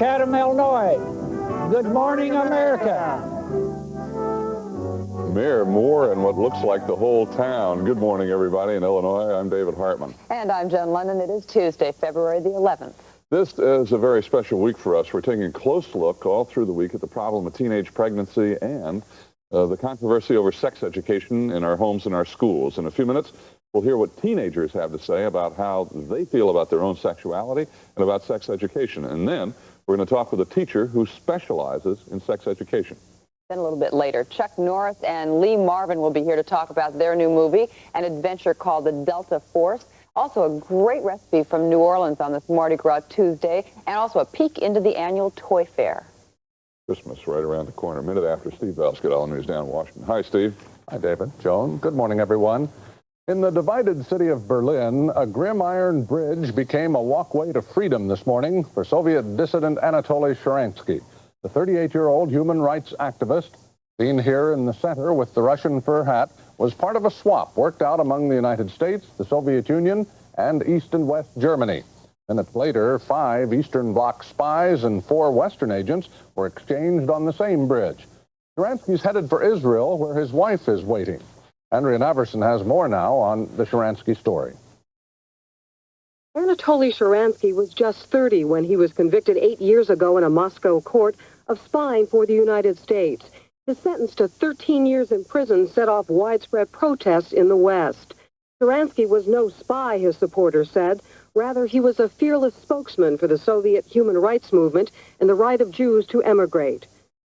Chatham, Illinois. Good morning, America. Mayor Moore and what looks like the whole town. Good morning, everybody. In Illinois, I'm David Hartman. And I'm Jen London. It is Tuesday, February the 11th. This is a very special week for us. We're taking a close look all through the week at the problem of teenage pregnancy and the controversy over sex education in our homes and our schools. In a few minutes, we'll hear what teenagers have to say about how they feel about their own sexuality and about sex education. And then we're going to talk with a teacher who specializes in sex education. Then a little bit later, Chuck Norris and Lee Marvin will be here to talk about their new movie, an adventure called The Delta Force. Also a great recipe from New Orleans on this Mardi Gras Tuesday, and also a peek into the annual toy fair. Christmas right around the corner, a minute after Steve Bell's got all the news down in Washington. Hi, Steve. Hi, David. Joan. Good morning, everyone. In the divided city of Berlin, a grim iron bridge became a walkway to freedom this morning for Soviet dissident Anatoly Shcharansky. The 38-year-old human rights activist, seen here in the center with the Russian fur hat, was part of a swap worked out among the United States, the Soviet Union, and East and West Germany. Minutes later, 5 Eastern Bloc spies and 4 Western agents were exchanged on the same bridge. Shcharansky's headed for Israel, where his wife is waiting. Andrea Naverson has more now on the Shcharansky story. Anatoly Shcharansky was just 30 when he was convicted 8 years ago in a Moscow court of spying for the United States. His sentence to 13 years in prison set off widespread protests in the West. Shcharansky was no spy, his supporters said. Rather, he was a fearless spokesman for the Soviet human rights movement and the right of Jews to emigrate.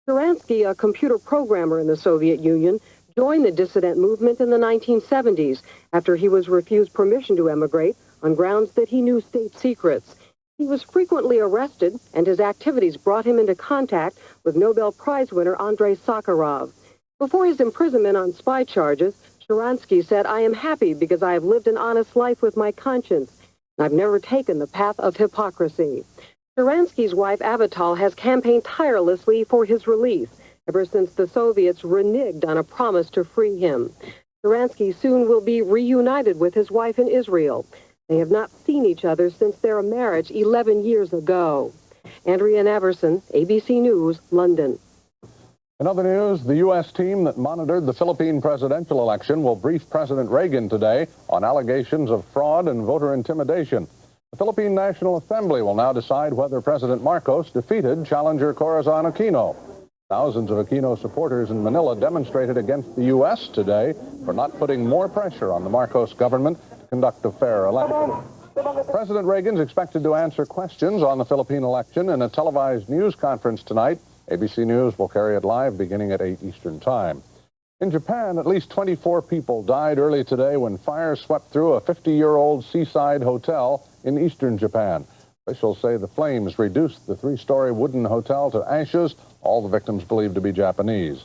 Shcharansky, a computer programmer in the Soviet Union, joined the dissident movement in the 1970s after he was refused permission to emigrate on grounds that he knew state secrets. He was frequently arrested, and his activities brought him into contact with Nobel Prize winner Andrei Sakharov. Before his imprisonment on spy charges, Shcharansky said, "I am happy because I have lived an honest life with my conscience, and I've never taken the path of hypocrisy." Shcharansky's wife, Avital, has campaigned tirelessly for his release ever since the Soviets reneged on a promise to free him. Shcharansky soon will be reunited with his wife in Israel. They have not seen each other since their marriage 11 years ago. Andrea Naverson, ABC News, London. In other news, the U.S. team that monitored the Philippine presidential election will brief President Reagan today on allegations of fraud and voter intimidation. The Philippine National Assembly will now decide whether President Marcos defeated challenger Corazon Aquino. Thousands of Aquino supporters in Manila demonstrated against the U.S. today for not putting more pressure on the Marcos government to conduct a fair election. President Reagan's expected to answer questions on the Philippine election in a televised news conference tonight. ABC News will carry it live beginning at 8 Eastern Time. In Japan, at least 24 people died early today when fire swept through a 50-year-old seaside hotel in eastern Japan. Officials say the flames reduced the 3-story wooden hotel to ashes, all the victims believed to be Japanese.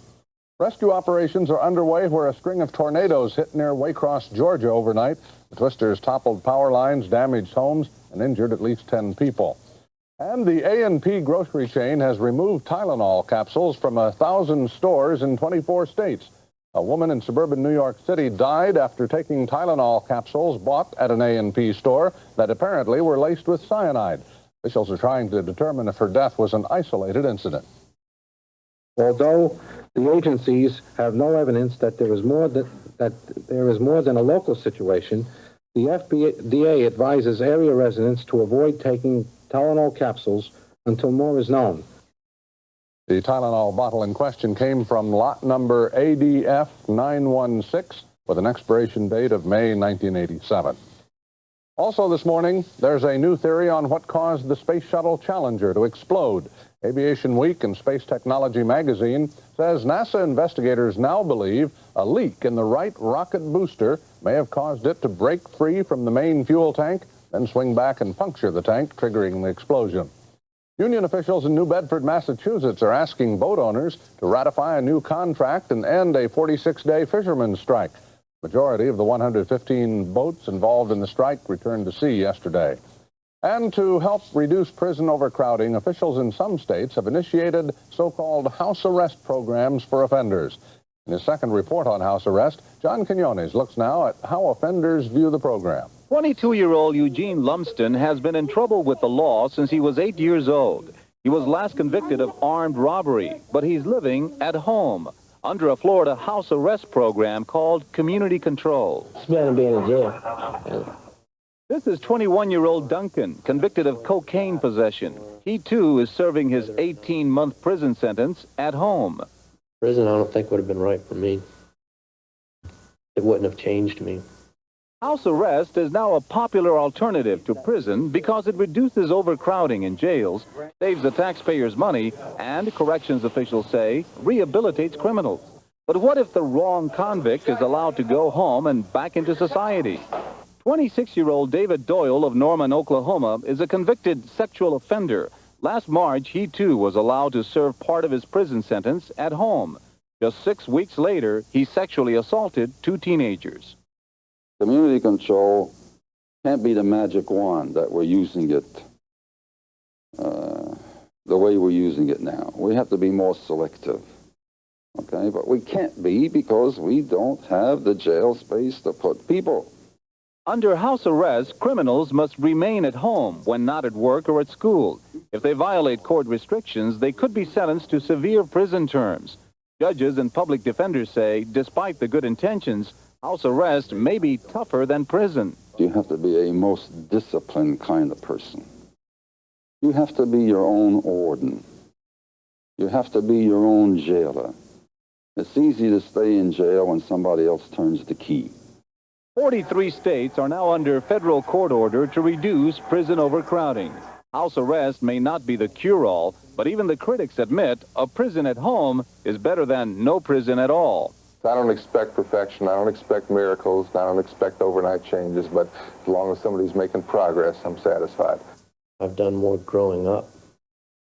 Rescue operations are underway where a string of tornadoes hit near Waycross, Georgia overnight. The twisters toppled power lines, damaged homes, and injured at least 10 people. And the A&P grocery chain has removed Tylenol capsules from 1,000 stores in 24 states. A woman in suburban New York City died after taking Tylenol capsules bought at an A&P store that apparently were laced with cyanide. Officials are trying to determine if her death was an isolated incident. Although the agencies have no evidence that there is more than a local situation, the FDA advises area residents to avoid taking Tylenol capsules until more is known. The Tylenol bottle in question came from lot number ADF 916 with an expiration date of May 1987. Also this morning, there's a new theory on what caused the Space Shuttle Challenger to explode. Aviation Week and Space Technology magazine says NASA investigators now believe a leak in the right rocket booster may have caused it to break free from the main fuel tank, then swing back and puncture the tank, triggering the explosion. Union officials in New Bedford, Massachusetts are asking boat owners to ratify a new contract and end a 46-day fishermen's strike. Majority of the 115 boats involved in the strike returned to sea yesterday. And to help reduce prison overcrowding, officials in some states have initiated so-called house arrest programs for offenders. In his second report on house arrest, John Quinones looks now at how offenders view the program. 22-year-old Eugene Lumsden has been in trouble with the law since he was 8 years old. He was last convicted of armed robbery, but he's living at home under a Florida house arrest program called community control. It's better than being in jail. This is 21-year-old Duncan, convicted of cocaine possession. He, too, is serving his 18-month prison sentence at home. Prison, I don't think would have been right for me. It wouldn't have changed me. House arrest is now a popular alternative to prison because it reduces overcrowding in jails, saves the taxpayers money, and, corrections officials say, rehabilitates criminals. But what if the wrong convict is allowed to go home and back into society? 26-year-old David Doyle of Norman, Oklahoma, is a convicted sexual offender. Last March, he too was allowed to serve part of his prison sentence at home. Just 6 weeks later, he sexually assaulted 2 teenagers. Community control can't be the magic wand that we're using it the way we're using it now. We have to be more selective, okay? But we can't be because we don't have the jail space to put people. Under house arrest, criminals must remain at home when not at work or at school. If they violate court restrictions, they could be sentenced to severe prison terms. Judges and public defenders say, despite the good intentions, house arrest may be tougher than prison. You have to be a most disciplined kind of person. You have to be your own warden. You have to be your own jailer. It's easy to stay in jail when somebody else turns the key. 43 states are now under federal court order to reduce prison overcrowding. House arrest may not be the cure-all, but even the critics admit a prison at home is better than no prison at all. I don't expect perfection. I don't expect miracles. I don't expect overnight changes, but as long as somebody's making progress, I'm satisfied. I've done more growing up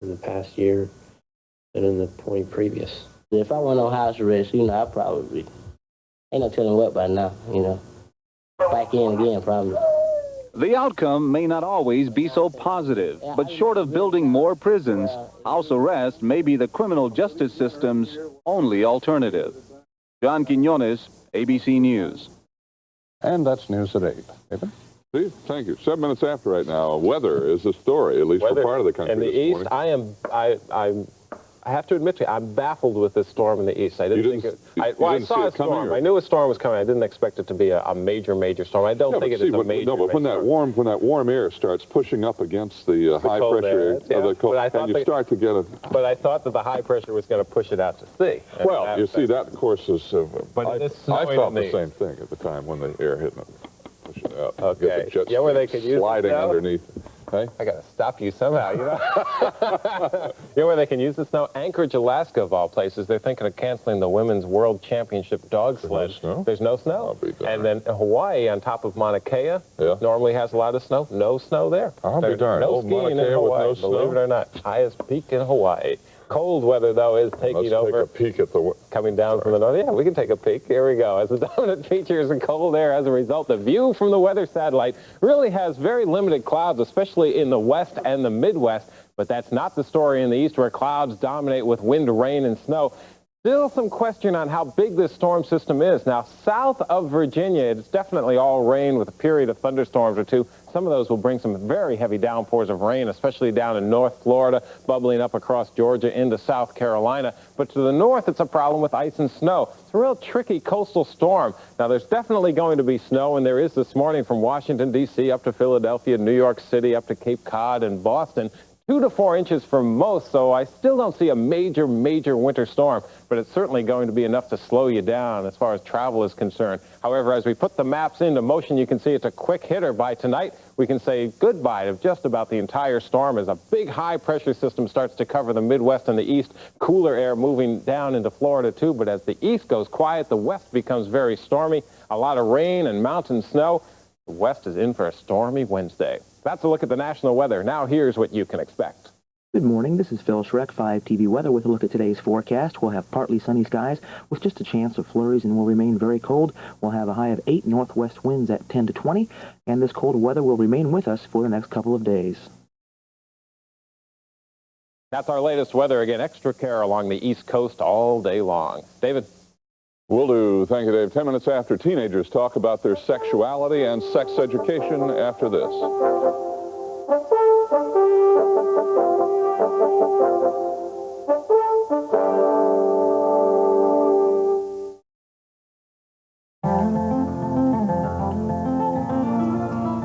in the past year than in the point previous. If I went on house arrest, I'd probably, ain't no telling what by now, Back in again, probably. The outcome may not always be so positive, but short of building more prisons, house arrest may be the criminal justice system's only alternative. John Quinones, ABC News. And that's news at 8. David? See, thank you. 7 minutes after right now. Weather is a story, at least for part of the country. In the east, I have to admit to you, I'm baffled with this storm in the east. I didn't think it. I saw a storm. I knew a storm was coming. I didn't expect it to be a major storm. I don't think it is a major. No, but when that warm air starts pushing up against the high pressure, and you start to get a. But I thought that the high pressure was going to push it out to sea. Well, you see, that of course is. But I felt the same thing at the time when the air hit it, push it out. Okay. Yeah, where they could use sliding underneath. Hey? I got to stop you somehow, You know where they can use the snow? Anchorage, Alaska, of all places. They're thinking of canceling the Women's World Championship dog sled. There's no snow. And then Hawaii, on top of Mauna Kea, normally has a lot of snow. No snow there. I'll be darned. No skiing in Hawaii, believe it or not. Highest peak in Hawaii. Cold weather, though, is taking over. Let's take a peek at the... Coming down from the north. Yeah, we can take a peek. Here we go. As the dominant feature is in cold air, as a result, the view from the weather satellite really has very limited clouds, especially in the west and the Midwest. But that's not the story in the east, where clouds dominate with wind, rain, and snow. Still some question on how big this storm system is. Now, south of Virginia, it's definitely all rain with a period of thunderstorms or two. Some of those will bring some very heavy downpours of rain, especially down in North Florida, bubbling up across Georgia into South Carolina. But to the north, it's a problem with ice and snow. It's a real tricky coastal storm. Now, there's definitely going to be snow, and there is this morning from Washington, D.C. up to Philadelphia, New York City, up to Cape Cod and Boston. 2 to 4 inches for most, so I still don't see a major winter storm, but it's certainly going to be enough to slow you down as far as travel is concerned. However, as we put the maps into motion, you can see it's a quick hitter. By tonight, we can say goodbye to just about the entire storm as a big high-pressure system starts to cover the Midwest and the East. Cooler air moving down into Florida, too, but as the East goes quiet, the West becomes very stormy. A lot of rain and mountain snow. The West is in for a stormy Wednesday. That's a look at the national weather. Now here's what you can expect. Good morning. This is Phil Schreck, 5 TV Weather, with a look at today's forecast. We'll have partly sunny skies with just a chance of flurries and will remain very cold. We'll have a high of 8 northwest winds at 10 to 20, and this cold weather will remain with us for the next couple of days. That's our latest weather. Again, extra care along the East Coast all day long. David? Will do. Thank you, Dave. 10 minutes after, teenagers talk about their sexuality and sex education after this.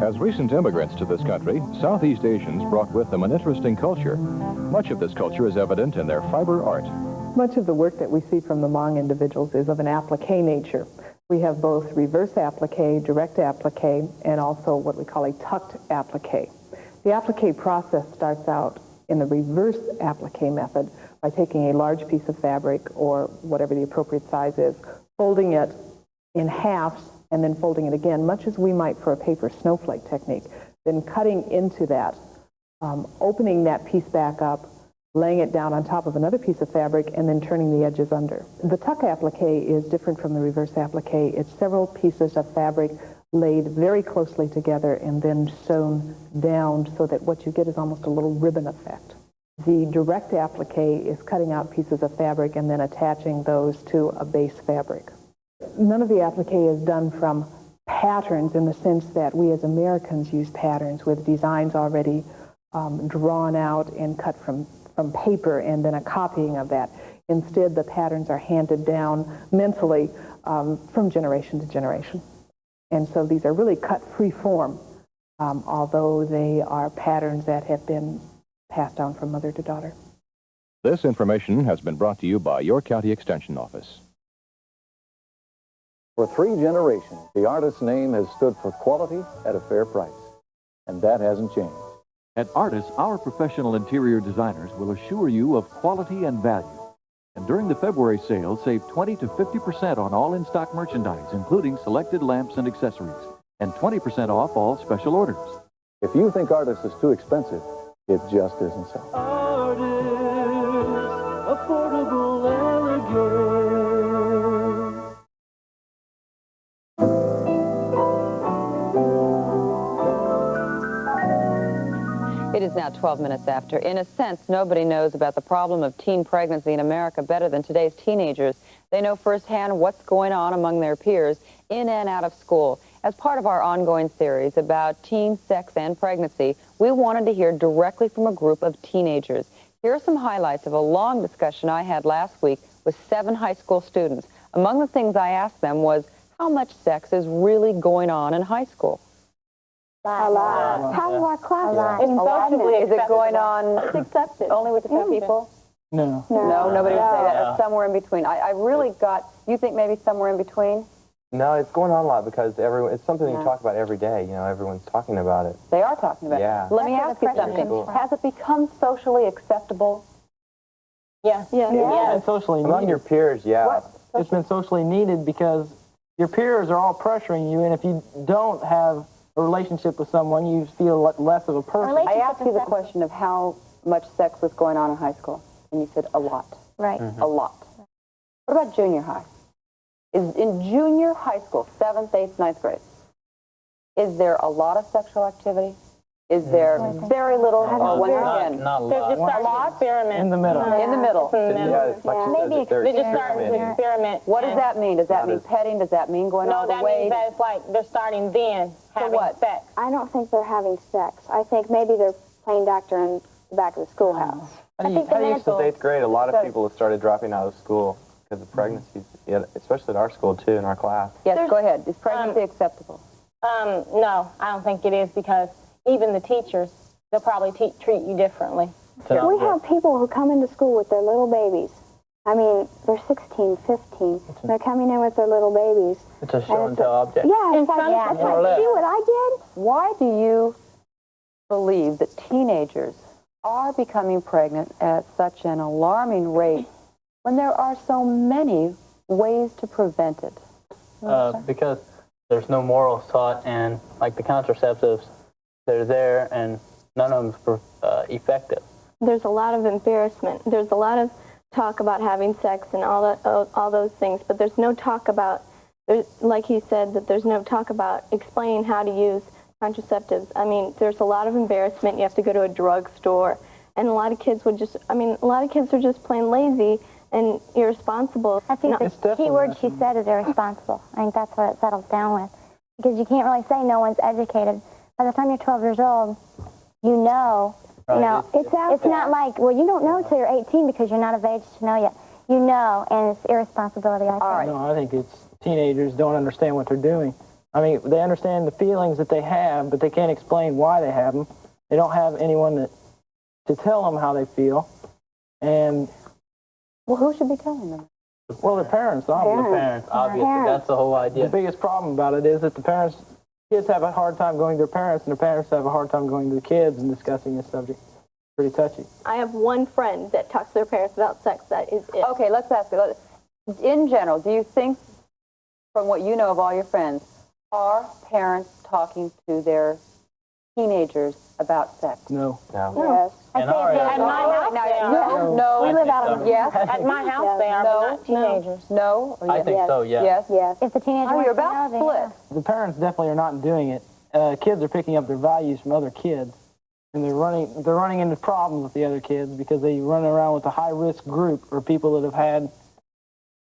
As recent immigrants to this country, Southeast Asians brought with them an interesting culture. Much of this culture is evident in their fiber art. Much of the work that we see from the Hmong individuals is of an applique nature. We have both reverse applique, direct applique, and also what we call a tucked applique. The applique process starts out in the reverse applique method by taking a large piece of fabric, or whatever the appropriate size is, folding it in halves, and then folding it again, much as we might for a paper snowflake technique, then cutting into that, opening that piece back up, laying it down on top of another piece of fabric, and then turning the edges under. The tuck applique is different from the reverse applique. It's several pieces of fabric laid very closely together and then sewn down so that what you get is almost a little ribbon effect. The direct applique is cutting out pieces of fabric and then attaching those to a base fabric. None of the applique is done from patterns in the sense that we as Americans use patterns with designs already drawn out and cut from paper and then a copying of that. Instead, the patterns are handed down mentally from generation to generation. And so these are really cut free form, although they are patterns that have been passed down from mother to daughter. This information has been brought to you by your county extension office. For 3 generations, the artist's name has stood for quality at a fair price, and that hasn't changed. At Artis, our professional interior designers will assure you of quality and value. And during the February sale, save 20 to 50% on all in-stock merchandise, including selected lamps and accessories, and 20% off all special orders. If you think Artis is too expensive, it just isn't so. Artis, affordable, elegant. It is now 12 minutes after. In a sense, nobody knows about the problem of teen pregnancy in America better than today's teenagers. They know firsthand what's going on among their peers in and out of school. As part of our ongoing series about teen sex and pregnancy, we wanted to hear directly from a group of teenagers. Here are some highlights of a long discussion I had last week with 7 high school students. Among the things I asked them was, how much sex is really going on in high school? A lot. How do our classes? It's socially Is it going on? It's accepted. Only with a few people? No. No, nobody would say that. Somewhere in between. I really got, you think maybe somewhere in between? No, it's going on a lot because it's something you talk about every day. You know, everyone's talking about it. They are talking about it. Let me ask you something. Has it become socially acceptable? Yes. Yeah. It's socially among needed. your peers, yeah. What? It's been socially needed because your peers are all pressuring you, and if you don't have a relationship with someone, you feel less of a person. I asked you the question of how much sex was going on in high school, and you said a lot. Right. A lot. What about junior high? Is in junior high school, 7th, 8th, 9th grade, is there a lot of sexual activity? Is there very little? Once again, not a lot. They're just starting to experiment. In the middle. In the middle. Yeah, it's like Maybe they're they're just starting to experiment. What does that mean? Does that mean petting? Does that mean going all the way? No, that means that it's like they're starting then having sex. I don't think they're having sex. I think maybe they're playing doctor in the back of the schoolhouse. Since 8th grade, a lot of people have started dropping out of school because of pregnancies, especially at our school, too, in our class. Yes, go ahead. Is pregnancy acceptable? No, I don't think it is because even the teachers, they'll probably treat you differently. We have people who come into school with their little babies. I mean, they're 16, 15. They're coming in with their little babies. It's a show and tell object. Yeah, it's like, see what I did? Why do you believe that teenagers are becoming pregnant at such an alarming rate when there are so many ways to prevent it? Because there's no morals taught, and like the contraceptives, they're there, and none of them's effective. There's a lot of embarrassment. There's a lot of talk about having sex and all those things, but there's no talk about, like he said, that there's no talk about explaining how to use contraceptives. I mean, there's a lot of embarrassment. You have to go to a drugstore, and a lot of kids would just, a lot of kids are just plain lazy and irresponsible. I think the key word she said is irresponsible. I think that's what it settles down with. Because you can't really say no one's educated. By the time you're 12 years old, you know You know, it's not like, well, you don't know until you're 18 because you're not of age to know yet. You know, and it's irresponsibility, I think. No, I think it's teenagers don't understand what they're doing. I mean, they understand the feelings that they have, but they can't explain why they have them. They don't have anyone to tell them how they feel. And well, who should be telling them? Well, the parents, obviously. The parents, obviously. That's the whole idea. The biggest problem about it is that kids have a hard time going to their parents, and the parents have a hard time going to the kids and discussing this subject. Pretty touchy. I have one friend that talks to their parents about sex. That is it. Okay, let's ask you. In general, do you think, from what you know of all your friends, are parents talking to their teenagers about sex? No. Yes. At my house, they are. No. We live out of yes. At my house, they are, but not teenagers. No. I think so, yes. Yes. If the teenager you're wants to about know, they split. The parents definitely are not doing it. Kids are picking up their values from other kids, and they're running into problems with the other kids because they run around with a high-risk group or people that have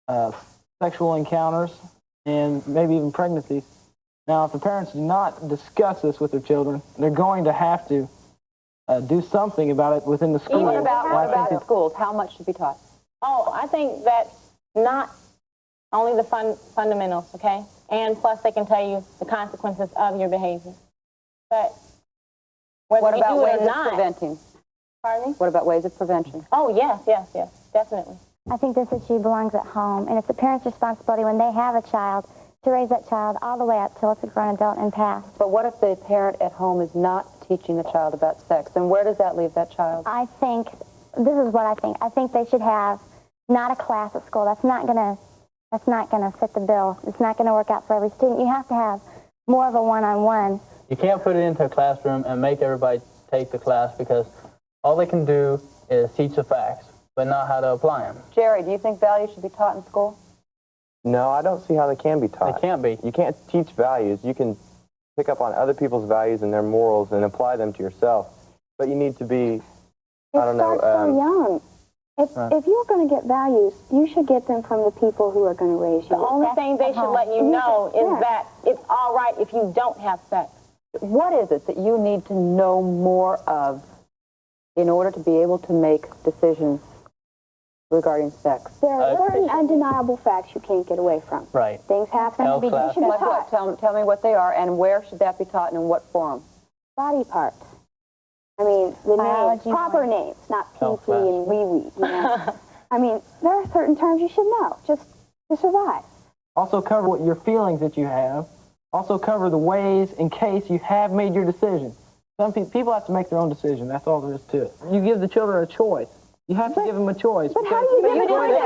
had sexual encounters and maybe even pregnancies. Now, if the parents do not discuss this with their children, they're going to have to do something about it within the school. What about schools? How much should be taught? Oh, I think that not only the fundamentals, okay? And plus they can tell you the consequences of your behavior. But whether you do it or not. Preventing? Pardon me? What about ways of prevention? Oh, yes, definitely. I think this issue belongs at home, and it's the parent's responsibility when they have a child to raise that child all the way up till it's a grown adult and past. But what if the parent at home is not teaching the child about sex? And where does that leave that child? I think, this is what I think. I think they should have not a class at school. That's not gonna fit the bill. It's not gonna work out for every student. You have to have more of a one-on-one. You can't put it into a classroom and make everybody take the class because all they can do is teach the facts, but not how to apply them. Jerry, do you think values should be taught in school? No, I don't see how they can be taught. They can't be. You can't teach values. You can pick up on other people's values and their morals and apply them to yourself. But you need to be, I don't know. It starts so young. If you're going to get values, you should get them from the people who are going to raise you. The only thing they should let you know is that it's all right if you don't have sex. What is it that you need to know more of in order to be able to make decisions regarding sex? There are certain undeniable facts you can't get away from. Right. Things happen. They should be Like taught. what? Tell me what they are, and where should that be taught, and in what form? Body parts. I mean, the names, Biology, proper names, not pee-pee and wee-wee. You know? I mean, there are certain terms you should know just to survive. Also cover what your feelings that you have. Also cover the ways in case you have made your decision. Some people have to make their own decision. That's all there is to it. You give the children a choice. You have to give them a choice. But how do you give a choice?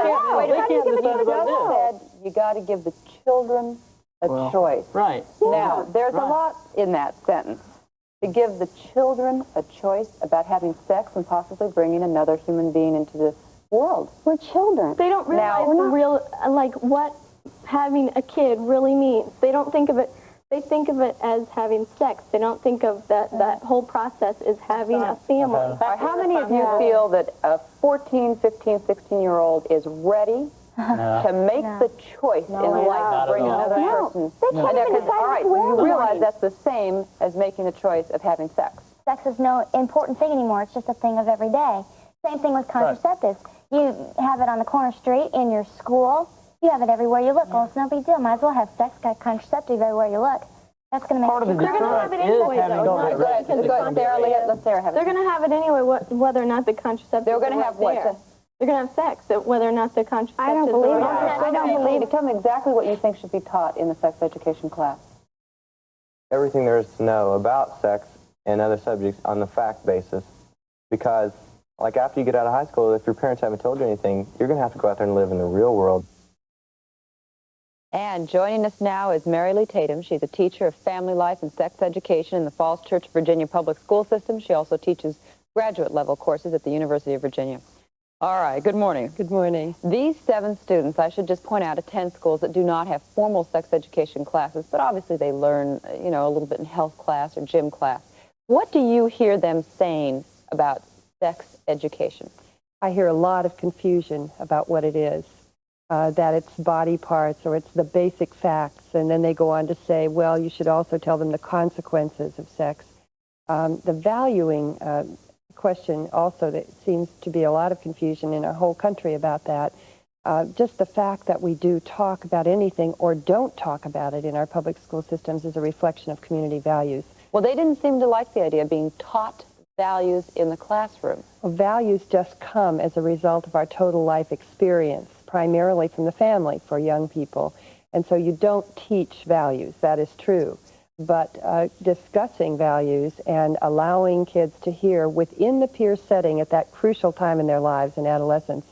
You got to give the children a choice. Right. Now, there's a lot in that sentence. To give the children a choice about having sex and possibly bringing another human being into the world. We're children. They don't realize what having a kid really means. They don't think of it. They think of it as having sex. They don't think of that whole process is having a family. How many of you feel that a 14, 15, 16-year-old is ready to make the choice in life to bring another person? All right, you realize that's the same as making the choice of having sex. Sex is no important thing anymore. It's just a thing of every day. Same thing with contraceptives. You have it on the corner street, in your school. You have it everywhere you look. Well, it's no big deal. Might as well have sex, got contraceptive everywhere you look. That's going to make it. They're going to have it anyway, Let Sarah have it. They're going to have it anyway, whether or not the contraceptive. They're going to have what? They're going to have sex, whether or not the contraceptive. I don't believe it. I don't believe it. Tell me exactly what you think should be taught in the sex education class. Everything there is to know about sex and other subjects on the fact basis, because like after you get out of high school, if your parents haven't told you anything, you're going to have to go out there and live in the real world. And joining us now is Mary Lee Tatum. She's a teacher of family life and sex education in the Falls Church, Virginia public school system. She also teaches graduate level courses at the University of Virginia. All right, good morning. Good morning. These 7 students, I should just point out, attend schools that do not have formal sex education classes, but obviously they learn, you know, a little bit in health class or gym class. What do you hear them saying about sex education? I hear a lot of confusion about what it is, that it's body parts or it's the basic facts, and then they go on to say, well, you should also tell them the consequences of sex. The valuing question also, that seems to be a lot of confusion in our whole country about that. Just the fact that we do talk about anything or don't talk about it in our public school systems is a reflection of community values. Well, they didn't seem to like the idea of being taught values in the classroom. Well, values just come as a result of our total life experience, primarily from the family for young people. And so you don't teach values, that is true. But discussing values and allowing kids to hear within the peer setting at that crucial time in their lives in adolescence,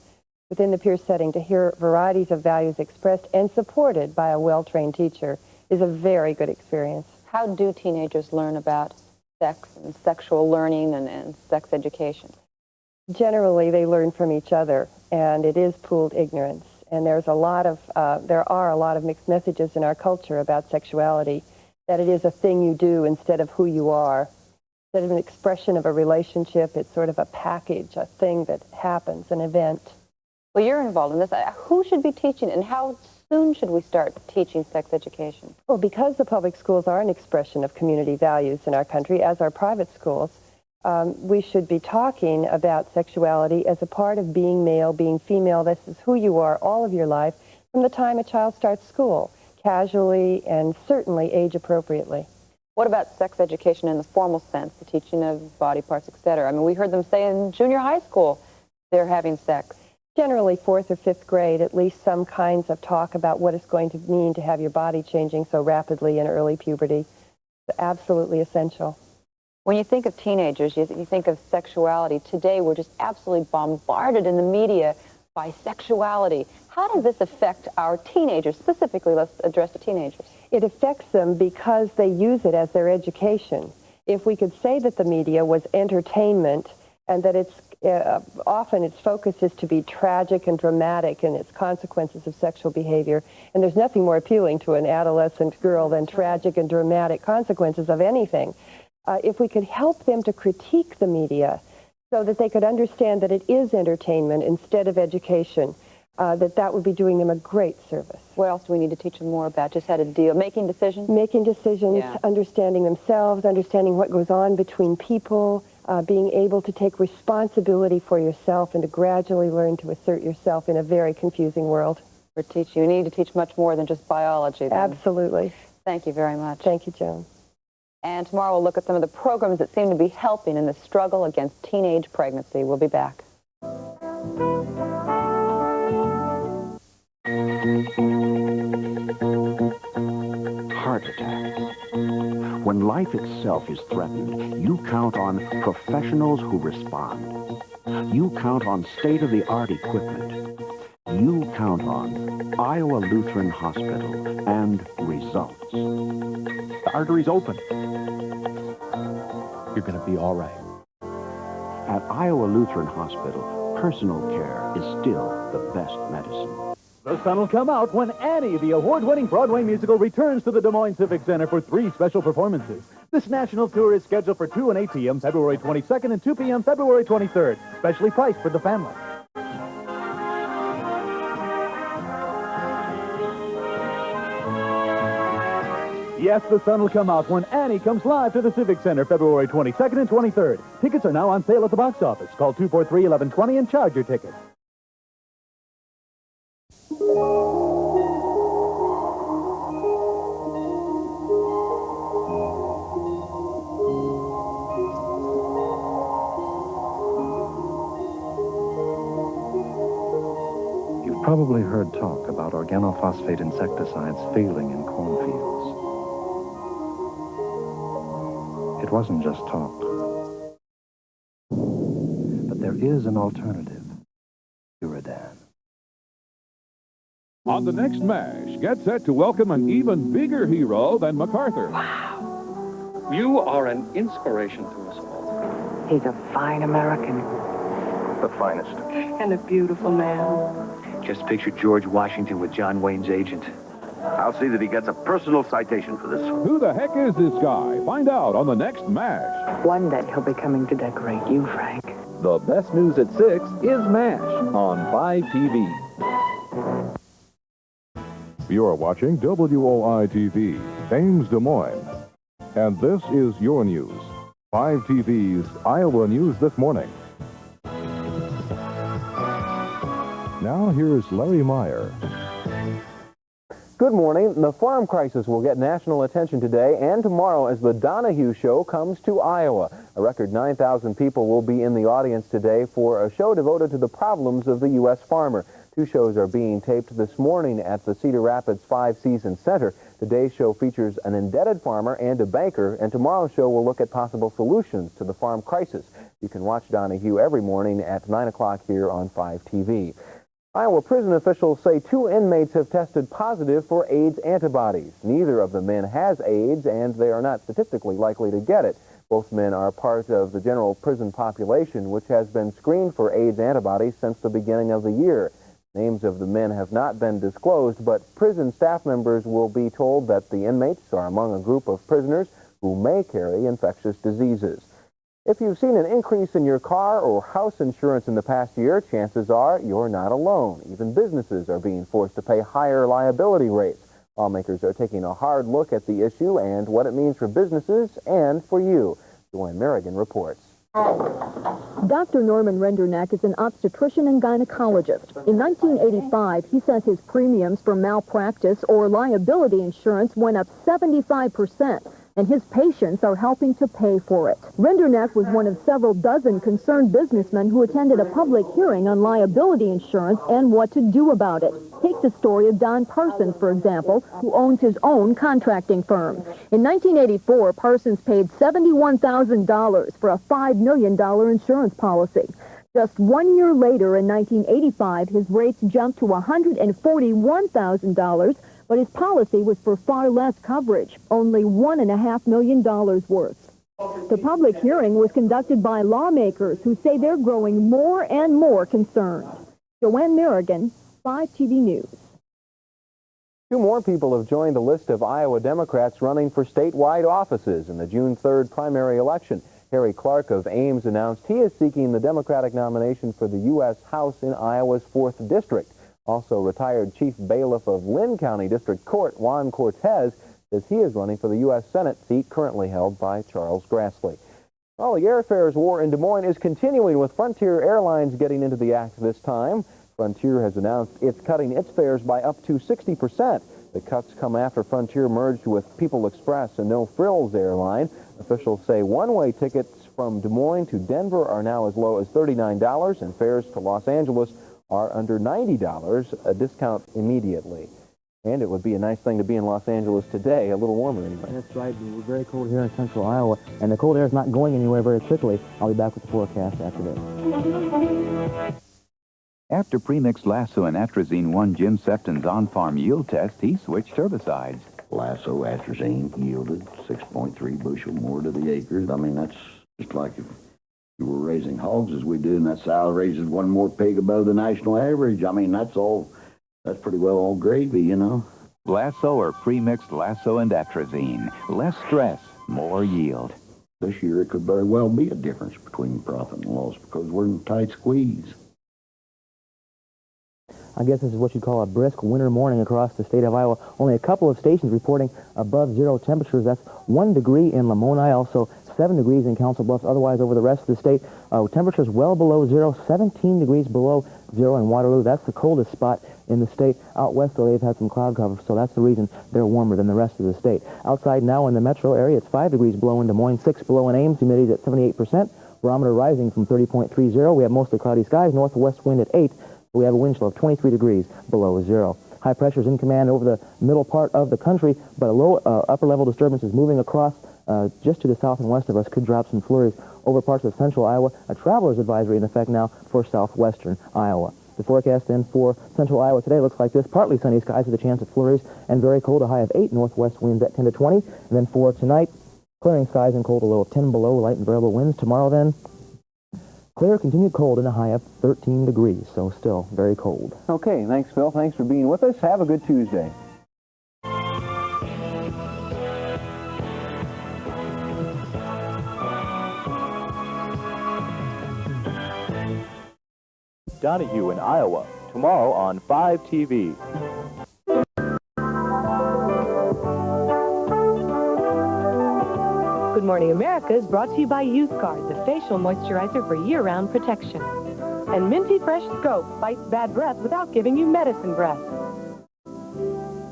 within the peer setting, to hear varieties of values expressed and supported by a well-trained teacher is a very good experience. How do teenagers learn about sex and sexual learning and sex education? Generally, they learn from each other, and it is pooled ignorance. And there are a lot of mixed messages in our culture about sexuality, that it is a thing you do instead of who you are. Instead of an expression of a relationship, it's sort of a package, a thing that happens, an event. Well, you're involved in this. Who should be teaching, and how soon should we start teaching sex education? Well, because the public schools are an expression of community values in our country, as are private schools, we should be talking about sexuality as a part of being male, being female. This is who you are all of your life from the time a child starts school, casually and certainly age appropriately. What about sex education in the formal sense, the teaching of body parts, etc.? I mean, we heard them say in junior high school they're having sex. Generally, 4th or 5th grade, at least some kinds of talk about what it's going to mean to have your body changing so rapidly in early puberty. It's absolutely essential. When you think of teenagers, you think of sexuality. Today, we're just absolutely bombarded in the media by sexuality. How does this affect our teenagers? Specifically, let's address the teenagers. It affects them because they use it as their education. If we could say that the media was entertainment and that it's often its focus is to be tragic and dramatic in its consequences of sexual behavior, and there's nothing more appealing to an adolescent girl than tragic and dramatic consequences of anything. If we could help them to critique the media so that they could understand that it is entertainment instead of education, that would be doing them a great service. What else do we need to teach them more about? Just how to deal, making decisions? Making decisions, Yeah. understanding themselves, understanding what goes on between people, being able to take responsibility for yourself and to gradually learn to assert yourself in a very confusing world. We're teaching. We need to teach much more than just biology, then. Absolutely. Thank you very much. Thank you, Joan. And tomorrow we'll look at some of the programs that seem to be helping in the struggle against teenage pregnancy. We'll be back. Heart attack. When life itself is threatened, you count on professionals who respond. You count on state-of-the-art equipment. You count on Iowa Lutheran Hospital and results. The artery's open. You're going to be all right. At Iowa Lutheran Hospital, personal care is still the best medicine. The sun will come out when Annie, the award-winning Broadway musical, returns to the Des Moines Civic Center for 3 special performances. This national tour is scheduled for 2 and 8 p.m. February 22nd and 2 p.m. February 23rd, specially priced for the family. Yes, the sun will come out when Annie comes live to the Civic Center February 22nd and 23rd. Tickets are now on sale at the box office. Call 243-1120 and charge your ticket. You've probably heard talk about organophosphate insecticides failing in cornfields. It wasn't just talk. But there is an alternative. Uridan. On the next MASH, get set to welcome an even bigger hero than MacArthur. Wow. You are an inspiration to us all. He's a fine American. The finest. And a beautiful man. Just picture George Washington with John Wayne's agent. I'll see that he gets a personal citation for this. Who the heck is this guy? Find out on the next MASH. One day he'll be coming to decorate you, Frank. The best news at 6 is MASH on 5 TV. You're watching WOI-TV, Ames, Des Moines. And this is your news. 5 TV's Iowa News This Morning. Now here's Larry Meyer. Good morning. The farm crisis will get national attention today and tomorrow as the Donahue Show comes to Iowa. A record 9,000 people will be in the audience today for a show devoted to the problems of the U.S. farmer. 2 shows are being taped this morning at the Cedar Rapids 5-Season Center. Today's show features an indebted farmer and a banker, and tomorrow's show will look at possible solutions to the farm crisis. You can watch Donahue every morning at 9 o'clock here on 5 TV. Iowa prison officials say 2 inmates have tested positive for AIDS antibodies. Neither of the men has AIDS, and they are not statistically likely to get it. Both men are part of the general prison population, which has been screened for AIDS antibodies since the beginning of the year. Names of the men have not been disclosed, but prison staff members will be told that the inmates are among a group of prisoners who may carry infectious diseases. If you've seen an increase in your car or house insurance in the past year, chances are you're not alone. Even businesses are being forced to pay higher liability rates. Lawmakers are taking a hard look at the issue and what it means for businesses and for you. Joanne Merrigan reports. Dr. Norman Renderneck is an obstetrician and gynecologist. In 1985, he says his premiums for malpractice or liability insurance went up 75%. And his patients are helping to pay for it. Renderneck was one of several dozen concerned businessmen who attended a public hearing on liability insurance and what to do about it. Take the story of Don Parsons, for example, who owns his own contracting firm. In 1984, Parsons paid $71,000 for a $5 million insurance policy. Just 1 year later, in 1985, his rates jumped to $141,000, but his policy was for far less coverage, only $1.5 million worth. The public hearing was conducted by lawmakers who say they're growing more and more concerned. Joanne Merrigan, 5 TV News. 2 more people have joined the list of Iowa Democrats running for statewide offices in the June 3rd primary election. Harry Clark of Ames announced he is seeking the Democratic nomination for the U.S. House in Iowa's 4th District. Also, retired Chief Bailiff of Lynn County District Court, Juan Cortez, says he is running for the U.S. Senate seat currently held by Charles Grassley. Well, the airfares war in Des Moines is continuing, with Frontier Airlines getting into the act this time. Frontier has announced it's cutting its fares by up to 60%. The cuts come after Frontier merged with People Express, a no-frills airline. Officials say one-way tickets from Des Moines to Denver are now as low as $39, and fares to Los Angeles are under $90, a discount immediately. And it would be a nice thing to be in Los Angeles today, a little warmer anyway. That's right. We're very cold here in central Iowa, and the cold air is not going anywhere very quickly. I'll be back with the forecast after this. After premixed Lasso and Atrazine won Jim Sefton's on-farm yield test, he switched herbicides. Lasso Atrazine yielded 6.3 bushel more to the acres. I mean, that's just like if you were raising hogs as we do, and that sow raises 1 more pig above the national average. I mean, that's pretty well all gravy, you know. Lasso or premixed Lasso and Atrazine. Less stress, more yield. This year it could very well be a difference between profit and loss because we're in a tight squeeze. I guess this is what you'd call a brisk winter morning across the state of Iowa. Only a couple of stations reporting above 0 temperatures. That's 1 degree in Lamoni, also 7 degrees in Council Bluffs. Otherwise, over the rest of the state, temperatures well below 0, 17 degrees below 0 in Waterloo. That's the coldest spot in the state. Out west, though, they've had some cloud cover, so that's the reason they're warmer than the rest of the state. Outside now in the metro area, it's 5 degrees below in Des Moines, 6 below in Ames. Humidity at 78%. Barometer rising from 30.30. We have mostly cloudy skies. Northwest wind at 8. We have a wind chill of 23 degrees below 0. High pressure is in command over the middle part of the country, but a low upper-level disturbance is moving across just to the south and west of us. Could drop some flurries over parts of central Iowa. A traveler's advisory in effect now for southwestern Iowa. The forecast then for central Iowa today looks like this. Partly sunny skies with a chance of flurries and very cold, a high of 8. Northwest winds at 10 to 20. And then for tonight, clearing skies and cold, a low of 10 below, light and variable winds. Tomorrow then, clear, continued cold, and a high of 13 degrees, so still very cold. Okay, thanks, Phil. Thanks for being with us. Have a good Tuesday. Donahue in Iowa, tomorrow on 5 TV. Good Morning America is brought to you by Youth Guard, the facial moisturizer for year-round protection. And Minty Fresh Scope fights bad breath without giving you medicine breath.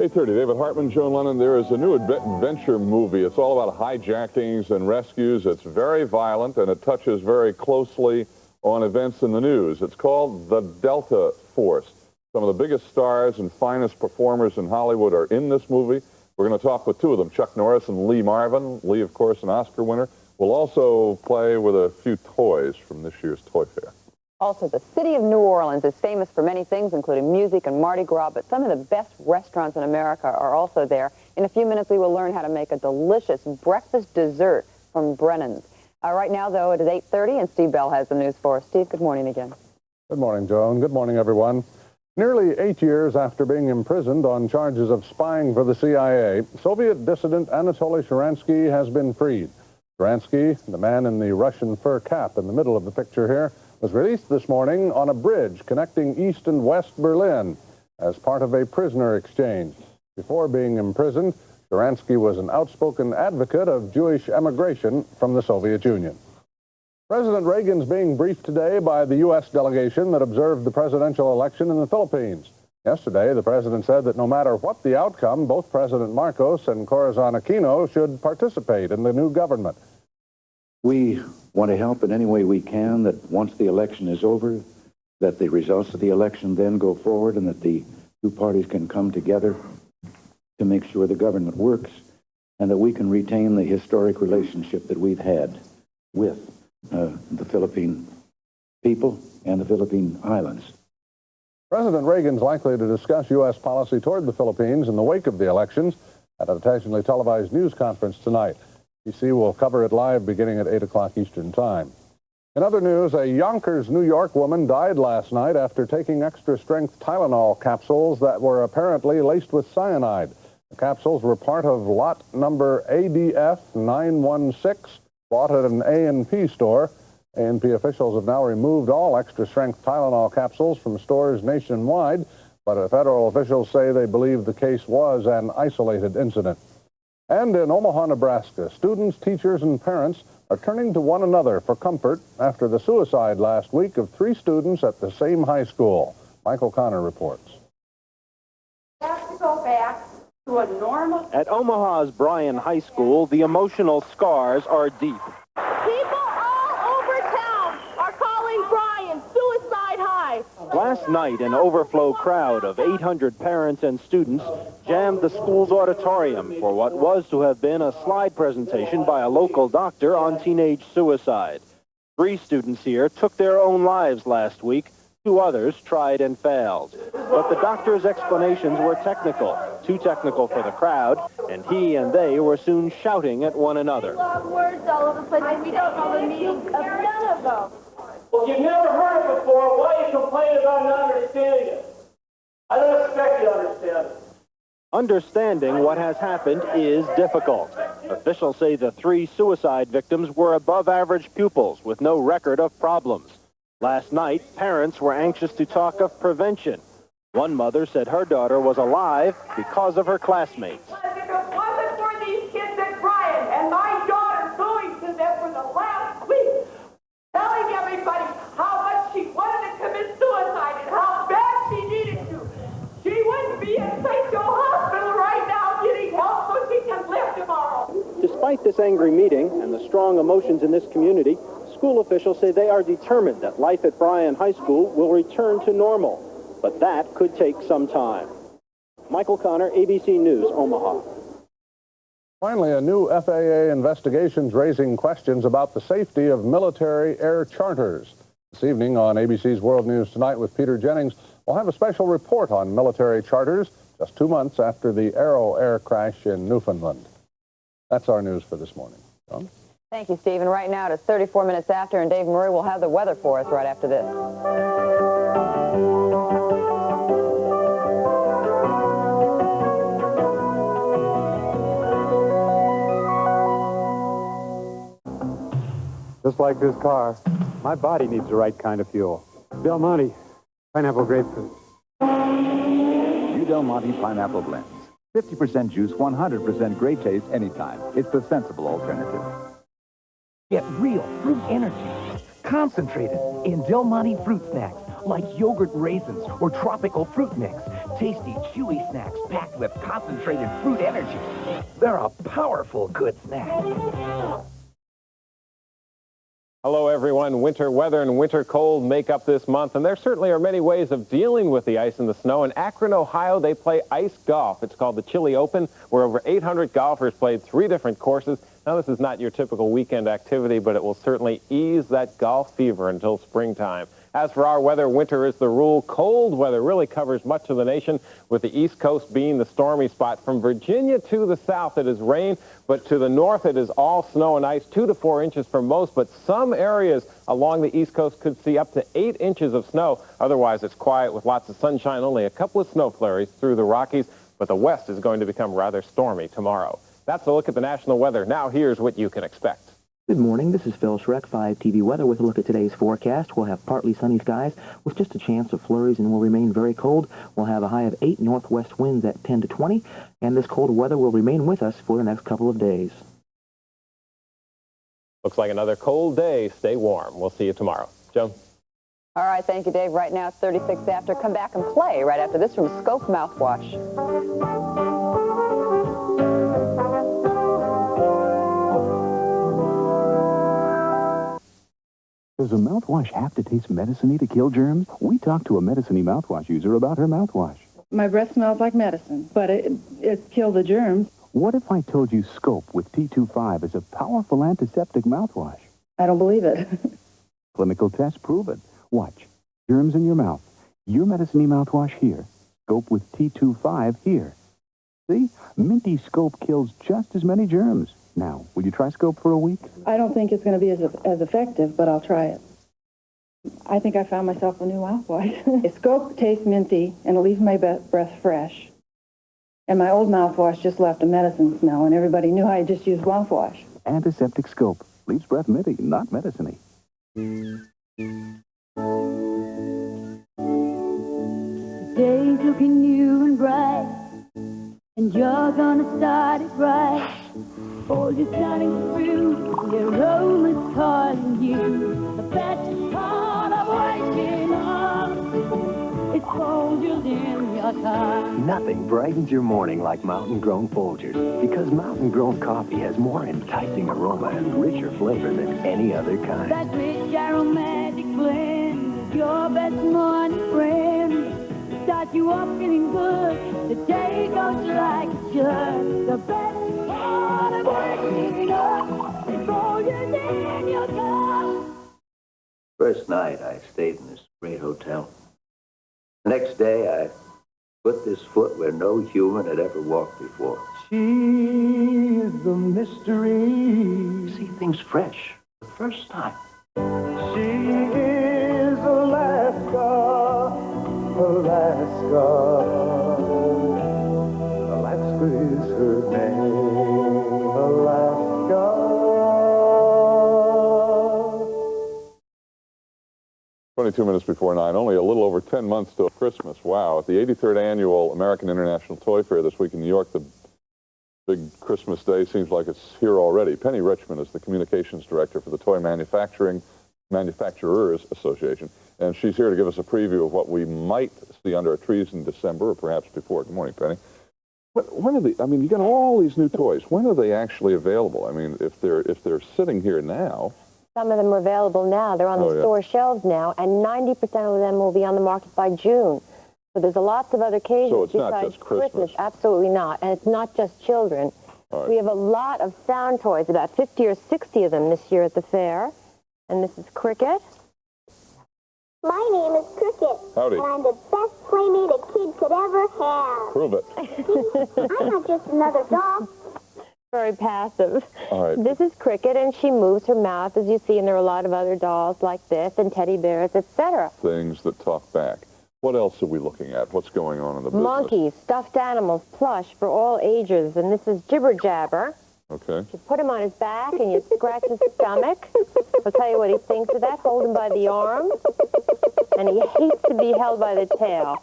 8:30, David Hartman, Joan Lennon. There is a new adventure movie. It's all about hijackings and rescues. It's very violent, and it touches very closely on events in the news. It's called The Delta Force. Some of the biggest stars and finest performers in Hollywood are in this movie. We're going to talk with two of them, Chuck Norris and Lee Marvin. Lee, of course, an Oscar winner. We'll also play with a few toys from this year's Toy Fair. Also, the city of New Orleans is famous for many things, including music and Mardi Gras, but some of the best restaurants in America are also there. In a few minutes, we will learn how to make a delicious breakfast dessert from Brennan's. Right now, though, it is 8:30, and Steve Bell has the news for us. Steve, good morning again. Good morning, Joan. Good morning, everyone. Nearly 8 years after being imprisoned on charges of spying for the CIA, Soviet dissident Anatoly Shcharansky has been freed. Shcharansky, the man in the Russian fur cap in the middle of the picture here, was released this morning on a bridge connecting East and West Berlin as part of a prisoner exchange. Before being imprisoned, Shcharansky was an outspoken advocate of Jewish emigration from the Soviet Union. President Reagan's being briefed today by the U.S. delegation that observed the presidential election in the Philippines. Yesterday, the president said that no matter what the outcome, both President Marcos and Corazon Aquino should participate in the new government. We want to help in any way we can, that once the election is over, that the results of the election then go forward and that the two parties can come together to make sure the government works and that we can retain the historic relationship that we've had with the Philippine people and the Philippine Islands. President Reagan's likely to discuss U.S. policy toward the Philippines in the wake of the elections at a nationally televised news conference tonight. ABC will cover it live beginning at 8 o'clock Eastern Time. In other news, a Yonkers, New York woman died last night after taking extra-strength Tylenol capsules that were apparently laced with cyanide. The capsules were part of lot number ADF 916, bought at an A&P store. A&P officials have now removed all extra-strength Tylenol capsules from stores nationwide, but federal officials say they believe the case was an isolated incident. And in Omaha, Nebraska, students, teachers, and parents are turning to one another for comfort after the suicide last week of 3 students at the same high school. Michael Connor reports. We have to go back to a normal... At Omaha's Bryan High School, the emotional scars are deep. People all over town are calling Bryan Suicide High. Last night, an overflow crowd of 800 parents and students jammed the school's auditorium for what was to have been a slide presentation by a local doctor on teenage suicide. 3 students here took their own lives last week. 2 others tried and failed. But the doctor's explanations were technical, too technical for the crowd, and he and they were soon shouting at one another. Long words all over the place, and we don't know the meaning of none of them. Well, you've never heard it before. Why are you complaining about not understanding it? I don't expect you to understand it. Understanding what has happened is difficult. Officials say the 3 suicide victims were above-average pupils with no record of problems. Last night, parents were anxious to talk of prevention. One mother said her daughter was alive because of her classmates. If it wasn't for these kids at Bryan and my daughter going to them for the last week, telling everybody how much she wanted to commit suicide and how bad she needed to, she wouldn't be in St. Joe Hospital right now getting help so she can live tomorrow. Despite this angry meeting and the strong emotions in this community, school officials say they are determined that life at Bryan High School will return to normal, but that could take some time. Michael Connor, ABC News, Omaha. Finally, a new FAA investigation is raising questions about the safety of military air charters. This evening on ABC's World News Tonight with Peter Jennings, we'll have a special report on military charters just 2 months after the Aero Air crash in Newfoundland. That's our news for this morning. John? Thank you, Steve. And right now, it's 34 minutes after, and Dave Murray will have the weather for us right after this. Just like this car, my body needs the right kind of fuel. Del Monte, pineapple grapefruit. New Del Monte pineapple blends. 50% juice, 100% great taste anytime. It's the sensible alternative. Get real fruit energy, concentrated in Del Monte fruit snacks like yogurt raisins or tropical fruit mix. Tasty, chewy snacks packed with concentrated fruit energy. They're a powerful good snack. Hello, everyone. Winter weather and winter cold make up this month, and there certainly are many ways of dealing with the ice and the snow. In Akron, Ohio, they play ice golf. It's called the Chili Open, where over 800 golfers played 3 different courses. Now, this is not your typical weekend activity, but it will certainly ease that golf fever until springtime. As for our weather, winter is the rule. Cold weather really covers much of the nation, with the East Coast being the stormy spot. From Virginia to the south, it is rain, but to the north, it is all snow and ice, 2 to 4 inches for most. But some areas along the East Coast could see up to 8 inches of snow. Otherwise, it's quiet with lots of sunshine, only a couple of snow flurries through the Rockies. But the west is going to become rather stormy tomorrow. That's a look at the national weather. Now, here's what you can expect. Good morning, this is Phil Schreck, 5 TV Weather with a look at today's forecast. We'll have partly sunny skies with just a chance of flurries and will remain very cold. We'll have a high of 8 northwest winds at 10 to 20, and this cold weather will remain with us for the next couple of days. Looks like another cold day. Stay warm. We'll see you tomorrow. Joan? All right, thank you, Dave. Right now it's 36 after. Come back and play right after this from Scope Mouthwash. Does a mouthwash have to taste medicine-y to kill germs? We talked to a medicine-y mouthwash user about her mouthwash. My breath smells like medicine, but it killed the germs. What if I told you Scope with T25 is a powerful antiseptic mouthwash? I don't believe it. Clinical tests prove it. Watch. Germs in your mouth. Your medicine-y mouthwash here. Scope with T25 here. See? Minty Scope kills just as many germs. Now, will you try Scope for a week? I don't think it's going to be as effective, but I'll try it. I think I found myself a new mouthwash. Scope tastes minty, and it leaves my breath fresh. And my old mouthwash just left a medicine smell, and everybody knew I just used mouthwash. Antiseptic Scope. Leaves breath minty, not medicine-y. Day's looking new and bright, and you're gonna start it right. All you're starting through, your room is calling you. The best part of waking up is Folgers in your car. Nothing brightens your morning like mountain-grown Folgers, because mountain-grown coffee has more enticing aroma and richer flavor than any other kind. That rich aromatic blend is your best morning friend. Start you off feeling good, the day goes like it should. The best part of waking up is Folgers in your car. First night, I stayed in this great hotel. The next day, I put this foot where no human had ever walked before. She is the mystery. See things fresh, the first time. She is Alaska, Alaska. Alaska is her name, Alaska. 22 minutes before 9, only a little over 10 months till Christmas. Wow. At the 83rd Annual American International Toy Fair this week in New York, the big Christmas day seems like it's here already. Penny Richmond is the communications director for the Toy Manufacturers Association, and she's here to give us a preview of what we might see under our trees in December, or perhaps before. Good morning, Penny. When are the, I mean, you got all these new toys. When are they actually available? I mean, if they're sitting here now. Some of them are available now. They're on the store shelves now, and 90% of them will be on the market by June. So there's lots of other occasions So it's not besides just Christmas. Absolutely not. And it's not just children. Right. We have a lot of sound toys, about 50 or 60 of them this year at the fair. And this is Cricket. My name is Cricket. Howdy. And I'm the best playmate a kid could ever have. Prove it. I'm not just another doll. Very passive. All right. This is Cricket, and she moves her mouth, as you see, and there are a lot of other dolls like this, and teddy bears, etc. Things that talk back. What else are we looking at? What's going on in the business? Monkeys, stuffed animals, plush for all ages, and this is Jibber Jabber. Okay. You put him on his back, and you scratch his stomach. I'll tell you what he thinks of that. Hold him by the arm, and he hates to be held by the tail.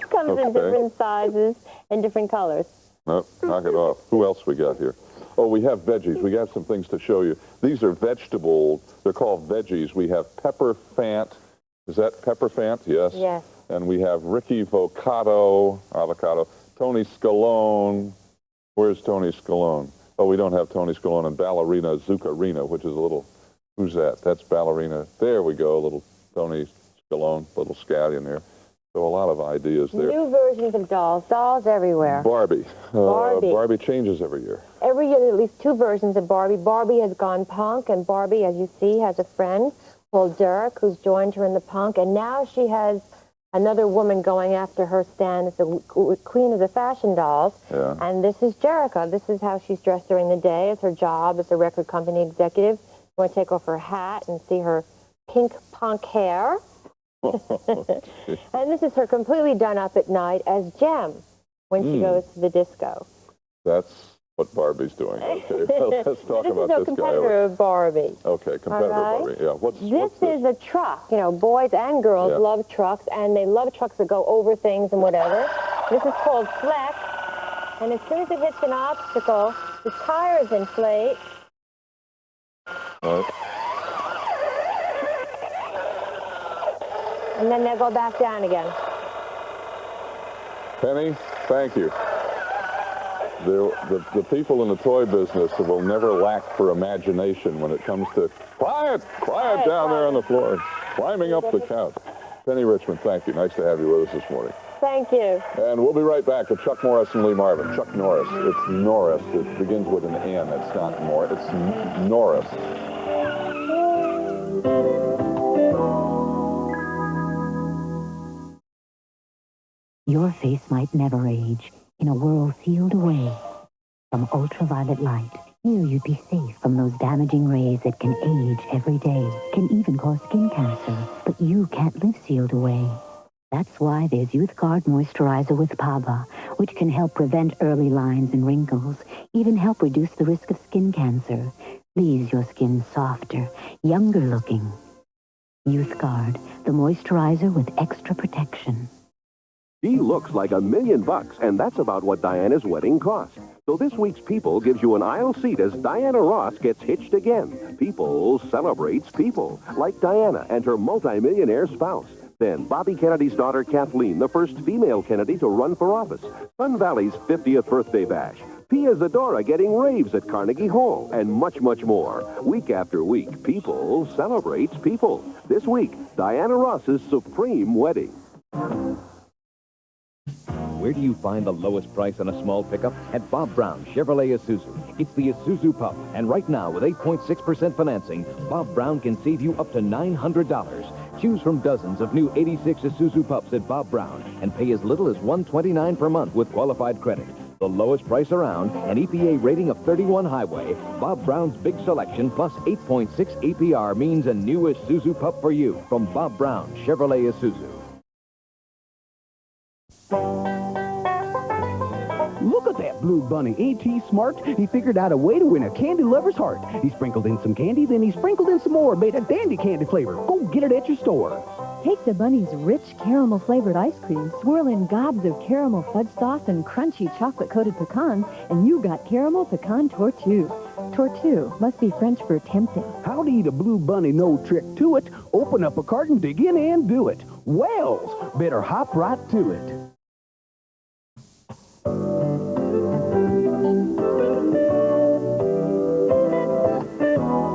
Comes in different sizes and different colors. No, knock it off. Who else we got here? Oh, we have veggies. We got some things to show you. These are vegetables. They're called veggies. We have pepper fant. Is that pepper fant? Yes. Yes. And we have Ricky avocado, Tony Scalone. Where's Tony Scalone? Oh, we don't have Tony Scalone. And ballerina Zuccarina, which is a little, who's that? That's ballerina. There we go, little Tony Scalone, little scallion there. So a lot of ideas there. New versions of dolls. Dolls everywhere. Barbie. Barbie. Barbie changes every year. Every year, there are at least 2 versions of Barbie. Barbie has gone punk, and Barbie, as you see, has a friend called Derek, who's joined her in the punk. And now she has another woman going after her stand as the queen of the fashion dolls. Yeah. And this is Jerica. This is how she's dressed during the day. It's her job as a record company executive. You want to take off her hat and see her pink punk hair. And this is her completely done up at night as Jem when she goes to the disco. That's what Barbie's doing. Okay, well, let's talk about This is this a competitor of Barbie. Okay, competitor All right? Barbie. Yeah. This is a truck. You know, boys and girls love trucks, and they love trucks that go over things and whatever. This is called Fleck, and as soon as it hits an obstacle, the tires inflate. Right. And then they'll go back down again. Penny, thank you. The people in the toy business will never lack for imagination when it comes to quiet down there on the floor, climbing up the couch. Penny Richmond, thank you. Nice to have you with us this morning. Thank you. And we'll be right back with Chuck Norris and Lee Marvin. Chuck Norris. It's Norris. It begins with an N. It's not more. It's Norris. Your face might never age in a world sealed away from ultraviolet light. Here you'd be safe from those damaging rays that can age every day, can even cause skin cancer. But you can't live sealed away. That's why there's Youth Guard Moisturizer with PABA, which can help prevent early lines and wrinkles, even help reduce the risk of skin cancer, leaves your skin softer, younger looking. Youth Guard, the moisturizer with extra protection. She looks like $1 million, and that's about what Diana's wedding cost. So this week's People gives you an aisle seat as Diana Ross gets hitched again. People celebrates people, like Diana and her multimillionaire spouse. Then Bobby Kennedy's daughter Kathleen, the first female Kennedy to run for office. Sun Valley's 50th birthday bash. Pia Zadora getting raves at Carnegie Hall, and much, much more. Week after week, People celebrates people. This week, Diana Ross's supreme wedding. Where do you find the lowest price on a small pickup? At Bob Brown Chevrolet Isuzu. It's the Isuzu Pup. And right now, with 8.6% financing, Bob Brown can save you up to $900. Choose from dozens of new 86 Isuzu Pups at Bob Brown and pay as little as $129 per month with qualified credit. The lowest price around, an EPA rating of 31 highway. Bob Brown's big selection plus 8.6 APR means a new Isuzu Pup for you from Bob Brown Chevrolet Isuzu. Look at that blue bunny. Ain't he smart? He figured out a way to win a candy lover's heart. He sprinkled in some candy, then he sprinkled in some more, made a dandy candy flavor. Go get it at your store. Take the bunny's rich caramel-flavored ice cream, swirl in gobs of caramel fudge sauce and crunchy chocolate-coated pecans, and you got caramel pecan tortue. Tortue must be French for tempting. How to eat a blue bunny, no trick to it. Open up a carton, dig in, and do it. Wells, better hop right to it.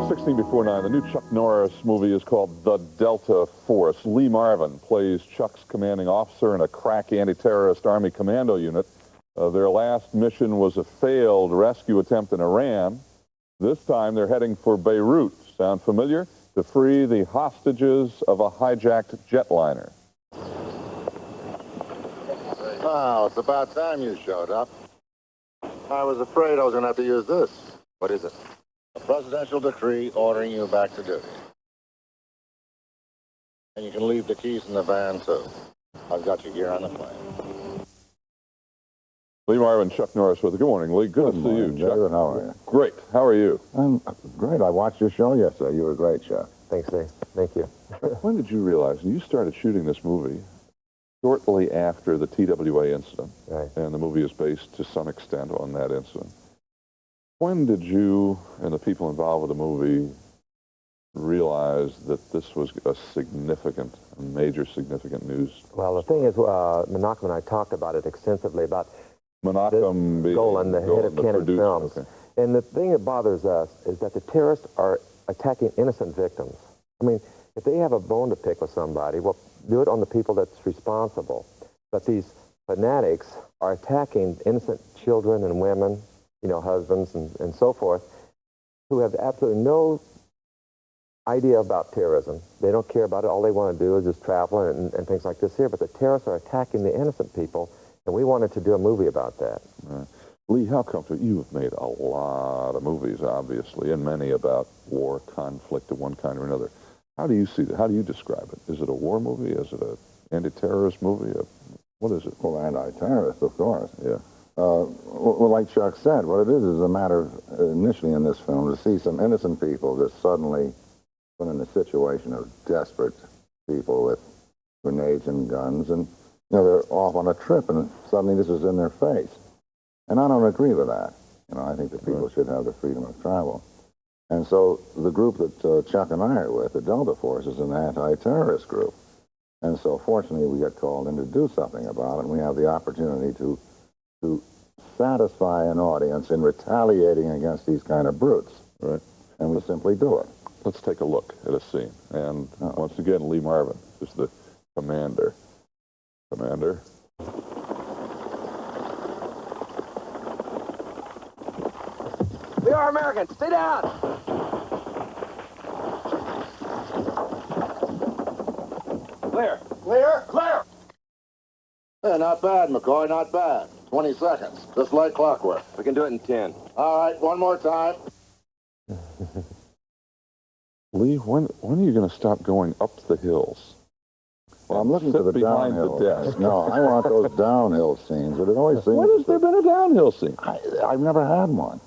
16 before 9, the new Chuck Norris movie is called The Delta Force. Lee Marvin plays Chuck's commanding officer in a crack anti-terrorist Army commando unit. Their last mission was a failed rescue attempt in Iran. This time they're heading for Beirut. Sound familiar? To free the hostages of a hijacked jetliner. Well, it's about time you showed up. I was afraid I was going to have to use this. What is it? A presidential decree ordering you back to duty. And you can leave the keys in the van, too. I've got your gear on the plane. Lee Marvin, Chuck Norris with you. Good morning, Lee. Good to see you, Chuck. Good. How are you? Great. How are you? I'm great. I watched your show yesterday. You were great, Chuck. Thanks, Dave. Thank you. When did you realize, and you started shooting this movie shortly after the TWA incident, right. And the movie is based to some extent on that incident. When did you and the people involved with the movie realize that this was a significant, a major significant news? Well, the thing is, Menachem and I talked about it extensively, about Menachem Golan, the head of Canon Films. Okay. And the thing that bothers us is that the terrorists are attacking innocent victims. I mean, if they have a bone to pick with somebody, well, do it on the people that's responsible. But these fanatics are attacking innocent children and women, you know, husbands and so forth, who have absolutely no idea about terrorism. They don't care about it. All they want to do is just travel and things like this here. But the terrorists are attacking the innocent people, and we wanted to do a movie about that. Right. Lee, how comfortable? You've made a lot of movies, obviously, and many about war, conflict of one kind or another. How do you see that? How do you describe it? Is it a war movie? Is it an anti-terrorist movie? What is it? Well, anti-terrorist, of course. Yeah. Well, like Chuck said, what it is a matter of, initially in this film, to see some innocent people just suddenly put in a situation of desperate people with grenades and guns, and, you know, they're off on a trip, and suddenly this is in their face. And I don't agree with that. You know, I think that people should have the freedom of travel. And so the group that Chuck and I are with, the Delta Force, is an anti-terrorist group. And so fortunately we get called in to do something about it, and we have the opportunity to satisfy an audience in retaliating against these kind of brutes. Right. And we simply do it. Let's take a look at a scene. And once again, Lee Marvin is the commander. Commander. We are Americans. Stay down. Clear. Clear? Clear. Yeah, not bad, McCoy, not bad. 20 seconds, just like clockwork. We can do it in 10. All right, one more time. Lee, when are you going to stop going up the hills? Well, I'm looking for the behind downhill. the desk. No, I want those downhill scenes, but it always seems... When has there been a downhill scene? I've never had one.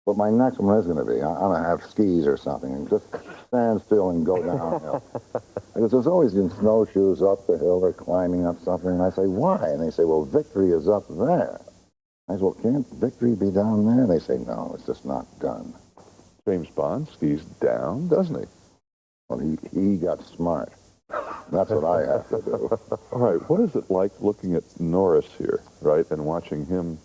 But my next one is going to be. I'm going to have skis or something and just stand still and go downhill. Because there's always in snowshoes up the hill or climbing up something, and I say, why? And they say, well, victory is up there. I say, well, can't victory be down there? And they say, no, it's just not done. James Bond skis down, doesn't he? Well, he got smart. That's what I have to do. All right, what is it like looking at Norris here, right, and watching him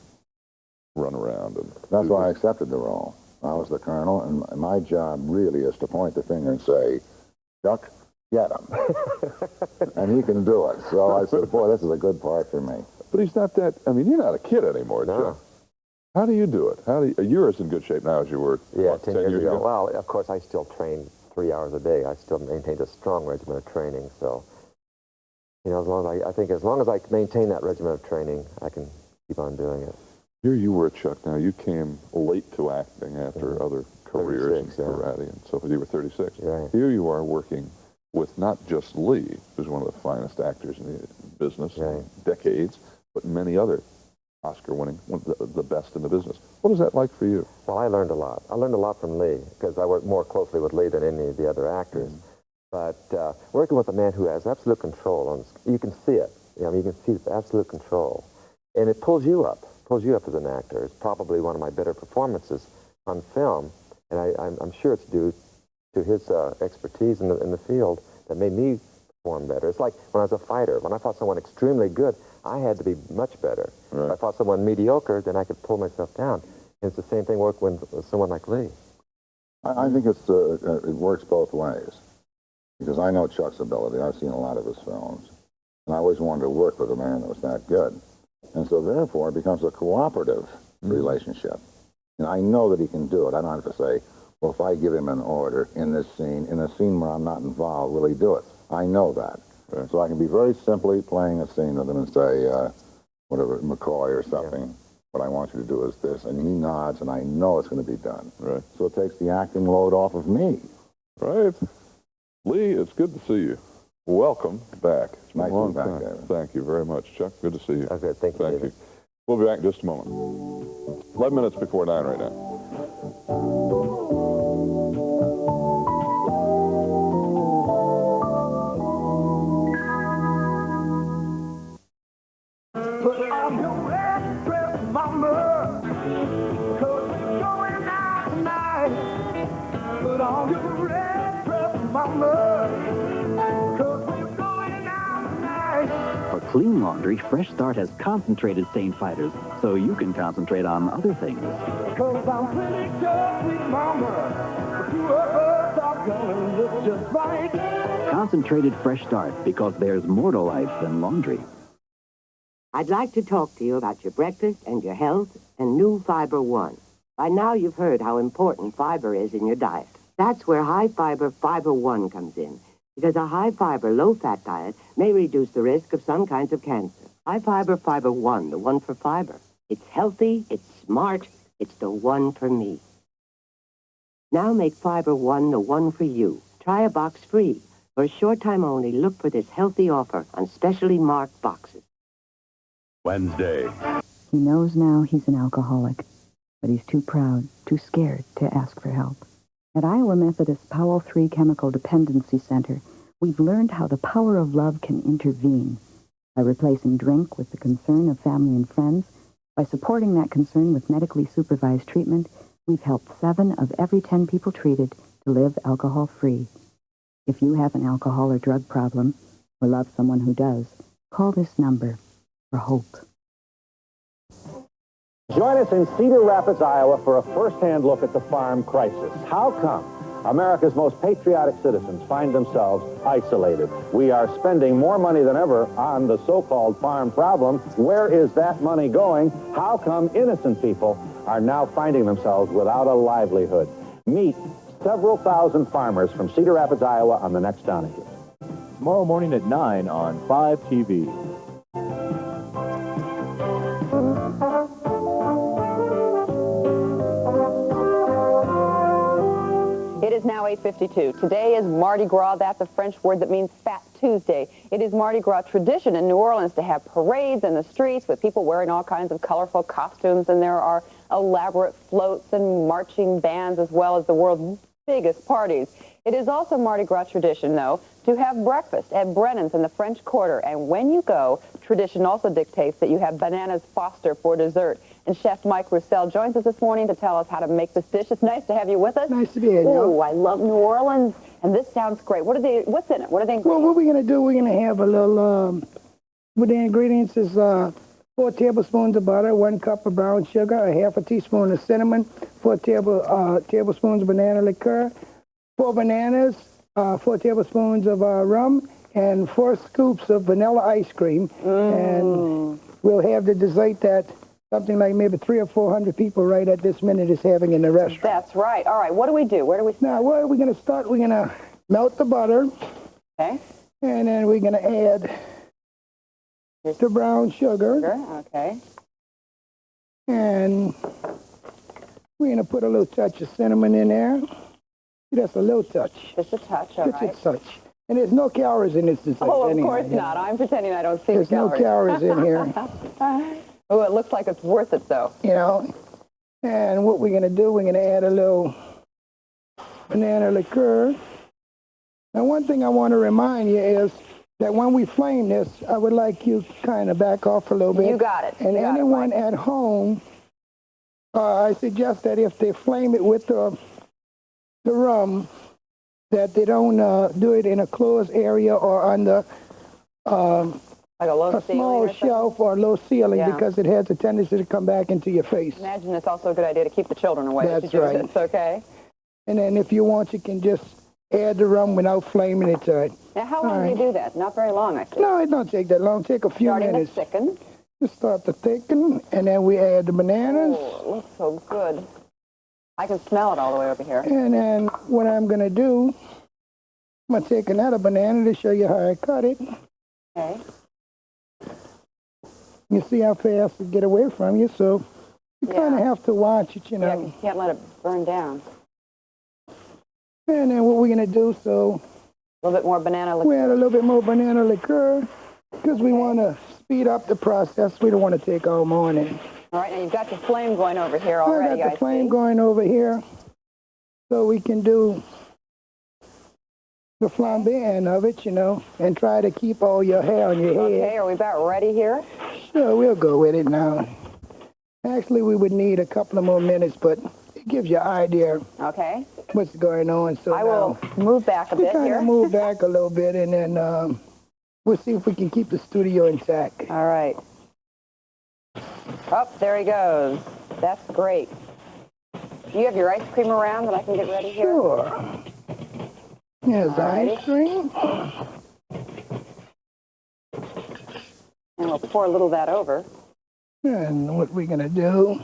run around? And that's why I accepted the role. I was the colonel, and my job really is to point the finger and say, Chuck, get him. And he can do it. So I said, boy, this is a good part for me. But he's not that, I mean, you're not a kid anymore, Chuck. How do you do it? You're as in good shape now as you were, yeah, what, 10 years ago. Well, of course, I still train 3 hours a day. I still maintain a strong regimen of training. So, you know, as long as I think as long as I maintain that regimen of training, I can keep on doing it. Here you were, Chuck. Now, you came late to acting after other careers in karate and so forth. You were 36. Right. Here you are working with not just Lee, who's one of the finest actors in the business in decades, but many other Oscar-winning, one of the best in the business. What is that like for you? Well, I learned a lot. I learned a lot from Lee because I worked more closely with Lee than any of the other actors. But working with a man who has absolute control, you can see it. You know, you can see the absolute control. And it pulls you up as an actor. It's probably one of my better performances on film. And I'm sure it's due to his expertise in the field that made me perform better. It's like when I was a fighter. When I fought someone extremely good, I had to be much better. Right. If I fought someone mediocre, then I could pull myself down. And it's the same thing working with someone like Lee. I think it works both ways. Because I know Chuck's ability. I've seen a lot of his films. And I always wanted to work with a man that was that good. And so therefore it becomes a cooperative relationship. And I know that he can do it. I don't have to say, well, if I give him an order in a scene where I'm not involved, will he do it? I know that. Right. So I can be very simply playing a scene with him and say, whatever, McCoy or something, what I want you to do is this. And he nods, and I know it's going to be done. Right. So it takes the acting load off of me. Right. Lee, it's good to see you. Welcome back. It's been nice a long to be back, time. David. Thank you very much, Chuck. Good to see you. Okay, thank you. We'll be back in just a moment. 11 minutes before 9 right now. Put on your red dress, mama, 'cause we're going For clean laundry, Fresh Start has concentrated stain fighters, so you can concentrate on other things. Concentrated Fresh Start, because there's more to life than laundry. I'd like to talk to you about your breakfast and your health and new Fiber One. By now you've heard how important fiber is in your diet. That's where high-fiber Fiber One comes in, because a high-fiber, low-fat diet may reduce the risk of some kinds of cancer. High-fiber Fiber One, the one for fiber. It's healthy, it's smart, it's the one for me. Now make Fiber One the one for you. Try a box free. For a short time only, look for this healthy offer on specially marked boxes. Wednesday. He knows now he's an alcoholic, but he's too proud, too scared to ask for help. At Iowa Methodist Powell III Chemical Dependency Center, we've learned how the power of love can intervene by replacing drink with the concern of family and friends. By supporting that concern with medically supervised treatment, we've helped 7 of every 10 people treated to live alcohol-free. If you have an alcohol or drug problem, or love someone who does, call this number for hope. Join us in Cedar Rapids, Iowa for a first-hand look at the farm crisis. How come America's most patriotic citizens find themselves isolated? We are spending more money than ever on the so-called farm problem. Where is that money going? How come innocent people are now finding themselves without a livelihood? Meet several thousand farmers from Cedar Rapids, Iowa on the next Donahue. Tomorrow morning at 9 on 5 TV. It is now 8:52. Today is Mardi Gras. That's a French word that means Fat Tuesday. It is Mardi Gras tradition in New Orleans to have parades in the streets with people wearing all kinds of colorful costumes, and there are elaborate floats and marching bands as well as the world's biggest parties. It is also Mardi Gras tradition, though, to have breakfast at Brennan's in the French Quarter. And when you go, tradition also dictates that you have bananas Foster for dessert. And Chef Mike Roussel joins us this morning to tell us how to make this dish. It's nice to have you with us. Nice to be here. Oh, I love New Orleans. And this sounds great. What's in it? What are the ingredients? Well, what we're going to do, we're going to have a little, what the ingredients is 4 tablespoons of butter, 1 cup of brown sugar, a half a teaspoon of cinnamon, 4 tablespoons of banana liqueur, 4 bananas, 4 tablespoons of rum, and 4 scoops of vanilla ice cream. And we'll have the dessert that something like maybe 300 or 400 people right at this minute is having in the restaurant. That's right. All right, what do we do? Where do we start? Now, where are we going to start? We're going to melt the butter. Okay. And then we're going to add the brown sugar. Okay. And we're going to put a little touch of cinnamon in there. That's a little touch. Just a touch, all right. Just a touch. And there's no calories in this dessert. Oh, of anyway. course not. I'm pretending I don't see There's the calories. no calories in here. Oh, it looks like it's worth it, though. You know, and what we're going to do, we're going to add a little banana liqueur. Now, one thing I want to remind you is that when we flame this, I would like you to kind of back off a little bit. You got it. And anyone at home, I suggest that if they flame it with the rum, that they don't do it in a closed area or on the like a small shelf or a low ceiling, because it has a tendency to come back into your face. Imagine it's also a good idea to keep the children away. That's right. It's okay. And then if you want, you can just add the rum without flaming it to it. Now, how long do you do that? Not very long, I think. No, it don't take that long. Take a few minutes. Starting to thicken. Just start to thicken, and then we add the bananas. Oh, it looks so good. I can smell it all the way over here. And then what I'm going to do, I'm going to take another banana to show you how I cut it. Okay. You see how fast it get away from you, so you kind of have to watch it, you know. Yeah, you can't let it burn down. And then what we're going to do, so... A little bit more banana liqueur. We add a little bit more banana liqueur because we want to speed up the process. We don't want to take all morning. All right, now you've got your flame going over here already, I got the flame going over here, so we can do the flambéing of it, you know, and try to keep all your hair on your head. Okay, are we about ready here? Sure, we'll go with it now. Actually, we would need a couple of more minutes, but gives you an idea. Okay. What's going on. So I will move back a bit kind here. of move back a little bit, and then we'll see if we can keep the studio intact. All right. Oh, there he goes. That's great. Do you have your ice cream around that I can get ready here? Sure. Here's ice cream. And we'll pour a little of that over. And what we're going to do...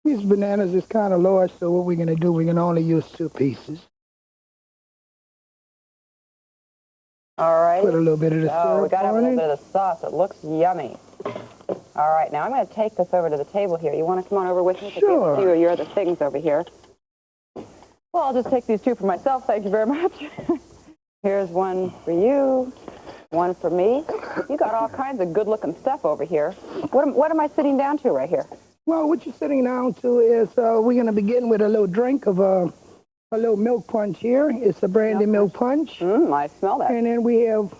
These bananas is kind of large, so what we're going to do, we're going to only use 2 pieces. All right. Put a little bit of the syrup we got to have a on little it. bit of the sauce. It looks yummy. All right, now I'm going to take this over to the table here. You want to come on over with me? Sure. To do your other things over here. Well, I'll just take these 2 for myself. Thank you very much. Here's one for you, one for me. You got all kinds of good-looking stuff over here. What am I sitting down to right here? Well, what you're sitting down to is we're going to begin with a little drink of a little milk punch here. It's a brandy milk punch. I smell that. And then we have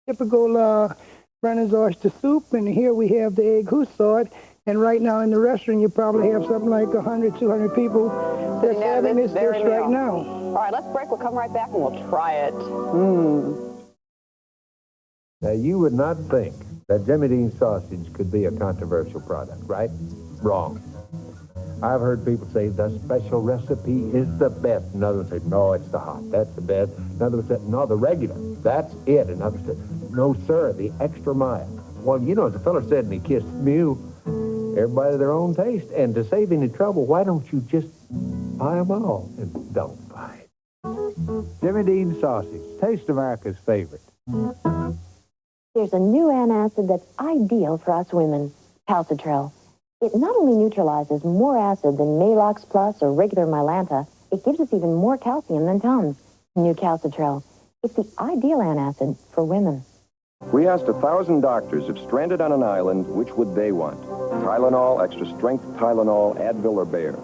typical Brennan's oyster soup, and here we have the egg hussard. And right now in the restaurant, you probably have something like 100, 200 people that's having this dish right now. All right, let's break. We'll come right back and we'll try it. Now, you would not think that Jimmy Dean sausage could be a controversial product, right? Wrong. I've heard people say the special recipe is the best. Another one say, no, it's the hot. That's the best. Another one said, no, the regular. That's it. Another said, no, sir, the extra mild. Well, you know, as the fella said, and he kissed me, everybody their own taste. And to save any trouble, why don't you just buy them all and don't buy it? Jimmy Dean sausage. Taste America's favorite. There's a new antacid that's ideal for us women, calcitrol. It not only neutralizes more acid than Maalox Plus or regular Mylanta, it gives us even more calcium than Tums. New calcitrol. It's the ideal antacid for women. We asked 1,000 doctors if stranded on an island, which would they want? Tylenol, extra strength Tylenol, Advil, or Bayer?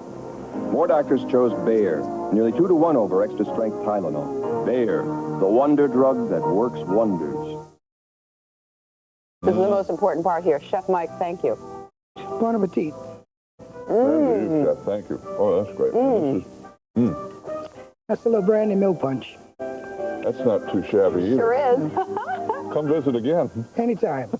More doctors chose Bayer, nearly 2 to 1 over extra strength Tylenol. Bayer, the wonder drug that works wonders. This is the most important part here. Chef Mike, thank you. Bon appetit. Thank you, Chef. Thank you. Oh, that's great. This is, That's a little brandy milk punch. That's not too shabby either. Sure is. Come visit again. Anytime.